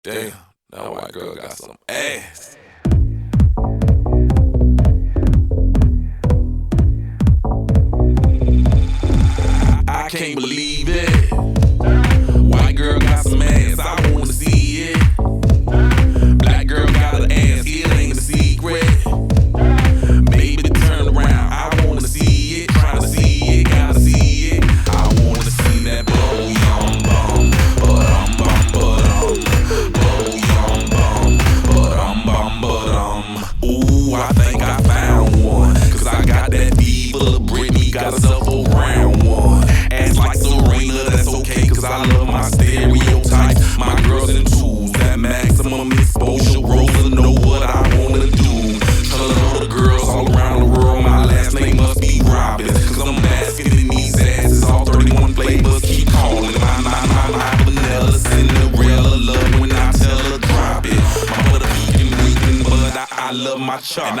Damn, that white girl got some ass. I can't believe it. White girl got some ass, I wanna see it. Black girl got an ass, it ain't a secret. Baby, turn around, I wanna see it. Trying to see it, gotta see it. I wanna see that blow yum bum, but ooh, I think I found one. Cause I got that diva, Britney got herself a round one. Ass like Serena, that's okay, cause I love my stereotypes. My girls in tools, that maximum exposure. Rosa know what I wanna do. Tell all the girls all around the world my last name must be Robbins. Cause I'm basking in these asses, all 31 flavors keep calling. My vanilla Cinderella love when I tell her drop it. My butter pecan weeping, but I love my chocolate.